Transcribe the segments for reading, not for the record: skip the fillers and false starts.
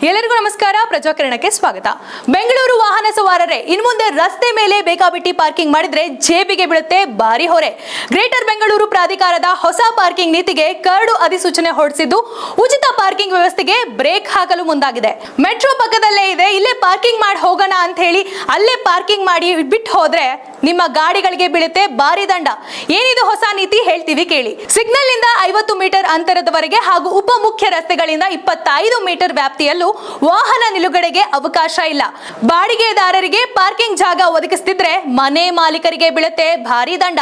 ಎಲ್ಲರಿಗೂ ನಮಸ್ಕಾರ. ಪ್ರಜಾಕರಣಕ್ಕೆ ಸ್ವಾಗತ. ಬೆಂಗಳೂರು ವಾಹನ ಸವಾರರೇ, ಇನ್ನು ಮುಂದೆ ರಸ್ತೆ ಮೇಲೆ ಬೇಕಾಬಿಟ್ಟಿ ಪಾರ್ಕಿಂಗ್ ಮಾಡಿದ್ರೆ ಜೇಬಿಗೆ ಬೀಳುತ್ತೆ ಭಾರಿ ಹೊರೆ. ಗ್ರೇಟರ್ ಬೆಂಗಳೂರು ಪ್ರಾಧಿಕಾರದ ಹೊಸ ಪಾರ್ಕಿಂಗ್ ನೀತಿಗೆ ಕರಡು ಅಧಿಸೂಚನೆ ಹೊರಡಿಸಿದ್ದು ಉಚಿತ ಪಾರ್ಕಿಂಗ್ ವ್ಯವಸ್ಥೆಗೆ ಬ್ರೇಕ್ ಹಾಕಲು ಮುಂದಾಗಿದೆ. ಮೆಟ್ರೋ ಪಕ್ಕದಲ್ಲೇ ಇದೆ, ಇಲ್ಲೇ ಪಾರ್ಕಿಂಗ್ ಮಾಡಿ ಹೋಗೋಣ ಅಂತ ಹೇಳಿ ಅಲ್ಲೇ ಪಾರ್ಕಿಂಗ್ ಮಾಡಿ ಬಿಟ್ಟು ಹೋದ್ರೆ ನಿಮ್ಮ ಗಾಡಿಗಳಿಗೆ ಬೀಳುತ್ತೆ ಭಾರಿ ದಂಡ. ಏನಿದು ಹೊಸ ನೀತಿ ಹೇಳ್ತೀವಿ ಕೇಳಿ. ಸಿಗ್ನಲ್ ನಿಂದ 50 ಮೀಟರ್ ಅಂತರದವರೆಗೆ ಹಾಗೂ ಉಪ ಮುಖ್ಯ ರಸ್ತೆಗಳಿಂದ 25 ಮೀಟರ್ ವ್ಯಾಪ್ತಿಯಲ್ಲೂ ವಾಹನ ನಿಲುಗಡೆಗೆ ಅವಕಾಶ ಇಲ್ಲ. ಬಾಡಿಗೆದಾರರಿಗೆ ಪಾರ್ಕಿಂಗ್ ಜಾಗ ಒದಗಿಸುತ್ತಿದ್ರೆ ಮನೆ ಮಾಲೀಕರಿಗೆ ಬೀಳುತ್ತೆ ಭಾರಿ ದಂಡ.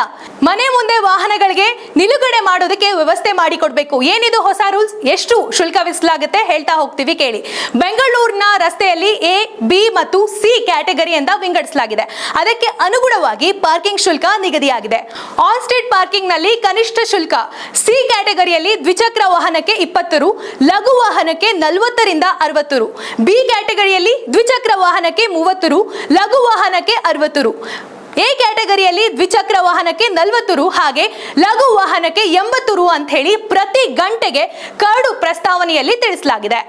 ಮನೆ ಮುಂದೆ ವಾಹನಗಳಿಗೆ ನಿಲುಗಡೆ ಮಾಡೋದಕ್ಕೆ ವ್ಯವಸ್ಥೆ ಮಾಡಿಕೊಡ್ಬೇಕು. ಏನಿದು ಹೊಸ ರೂಲ್ಸ್, ಎಷ್ಟು ಶುಲ್ಕ ವಿಧಿಸಲಾಗುತ್ತೆ ಹೇಳ್ತಾ ಹೋಗ್ತೀವಿ ಕೇಳಿ. ಬೆಂಗಳೂರಿನ ರಸ್ತೆಯಲ್ಲಿ ಎ, ಬಿ ಮತ್ತು ಸಿ ಕ್ಯಾಟಗರಿ ಅಂತ ವಿಂಗಡಿಸಲಾಗಿದೆ. ಅದಕ್ಕೆ ಅನುಗುಣವಾಗಿ ಪಾರ್ಕಿಂಗ್ ಶುಲ್ಕ ನಿಗದಿಯಾಗಿದೆ. ಆನ್ ಸ್ಟ್ರೀಟ್ ಪಾರ್ಕಿಂಗ್ ನಲ್ಲಿ ಕನಿಷ್ಠ ಶುಲ್ಕ ಸಿ ಕ್ಯಾಟಗರಿಯಲ್ಲಿ ದ್ವಿಚಕ್ರ ವಾಹನಕ್ಕೆ 20 ರು, ಲಘು ವಾಹನಕ್ಕೆ 40 ರಿಂದ 60 ರು. ಬಿ ಕ್ಯಾಟಗರಿಯಲ್ಲಿ ದ್ವಿಚಕ್ರ ವಾಹನಕ್ಕೆ 30 ರು, ಲಘು ವಾಹನಕ್ಕೆ 60 ರು. ಎ ಕ್ಯಾಟಗರಿಯಲ್ಲಿ ದ್ವಿಚಕ್ರ ವಾಹನಕ್ಕೆ 40 ರು ಹಾಗೆ ಲಘು ವಾಹನಕ್ಕೆ 80 ರು ಅಂತ ಹೇಳಿ ಪ್ರತಿ ಗಂಟೆಗೆ ಕರಡು ಪ್ರಸ್ತಾವನೆಯಲ್ಲಿ ತಿಳಿಸಲಾಗಿದೆ.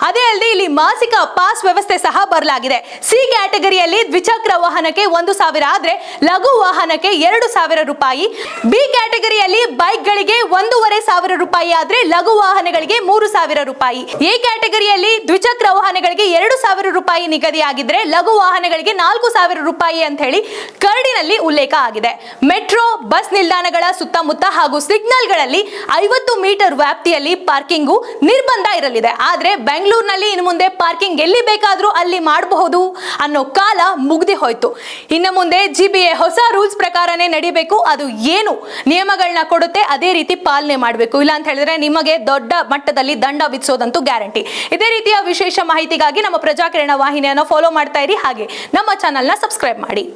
ಅದೇ ಅಲ್ಲದೆ ಇಲ್ಲಿ ಮಾಸಿಕ ಪಾಸ್ ವ್ಯವಸ್ಥೆ ಸಹ ಬರಲಾಗಿದೆ. ಸಿ ಕ್ಯಾಟಗರಿಯಲ್ಲಿ ದ್ವಿಚಕ್ರ ವಾಹನಕ್ಕೆ 1,000 ಆದ್ರೆ ಲಘು ವಾಹನಕ್ಕೆ 2,000 ರೂಪಾಯಿ. ಬಿ ಕ್ಯಾಟಗರಿಯಲ್ಲಿ ಬೈಕ್ ಗಳಿಗೆ 1,500 ರೂಪಾಯಿ ಆದ್ರೆ ಲಘು ವಾಹನಗಳಿಗೆ 3,000 ರೂಪಾಯಿ. ಎ ಕ್ಯಾಟಗರಿಯಲ್ಲಿ ದ್ವಿಚಕ್ರ ವಾಹನಗಳಿಗೆ 2,000 ರೂಪಾಯಿ ನಿಗದಿಯಾಗಿದ್ರೆ ಲಘು ವಾಹನಗಳಿಗೆ 4,000 ರೂಪಾಯಿ ಅಂತ ಹೇಳಿ ಕರಡಿನಲ್ಲಿ ಉಲ್ಲೇಖ ಆಗಿದೆ. ಮೆಟ್ರೋ ಬಸ್ ನಿಲ್ದಾಣಗಳ ಸುತ್ತಮುತ್ತ ಹಾಗೂ ಸಿಗ್ನಲ್ಗಳಲ್ಲಿ 50 ಮೀಟರ್ ವ್ಯಾಪ್ತಿಯಲ್ಲಿ ಪಾರ್ಕಿಂಗು ನಿರ್ಬಂಧ ಇರಲಿದೆ. ಆದ್ರೆ ಬೆಂಗಳೂರಿನಲ್ಲಿ ಇನ್ನು ಮುಂದೆ ಪಾರ್ಕಿಂಗ್ ಎಲ್ಲಿ ಬೇಕಾದ್ರೂ ಅಲ್ಲಿ ಮಾಡಬಹುದು ಅನ್ನೋ ಕಾಲ ಮುಗ್ದಿ ಹೋಯ್ತು. ಇನ್ನು ಮುಂದೆ ಜಿಬಿಎ ಹೊಸ ರೂಲ್ಸ್ ಪ್ರಕಾರನೇ ನಡಿಬೇಕು. ಅದು ಏನು ನಿಯಮಗಳನ್ನ ಕೊಡುತ್ತೆ ಅದೇ ರೀತಿ ಪಾಲನೆ ಮಾಡಬೇಕು. ಇಲ್ಲ ಅಂತ ಹೇಳಿದ್ರೆ ನಿಮಗೆ ದೊಡ್ಡ ಮಟ್ಟದಲ್ಲಿ ದಂಡ ವಿಧಿಸೋದಂತೂ ಗ್ಯಾರಂಟಿ. ಇದೇ ರೀತಿಯ ವಿಶೇಷ ಮಾಹಿತಿಗಾಗಿ ನಮ್ಮ ಪ್ರಜಾಕಿರಣ ವಾಹಿನಿಯನ್ನು ಫಾಲೋ ಮಾಡ್ತಾ ಇರಿ. ಹಾಗೆ ನಮ್ಮ ಚಾನೆಲ್ನ ಸಬ್ಸ್ಕ್ರೈಬ್ ಮಾಡಿ.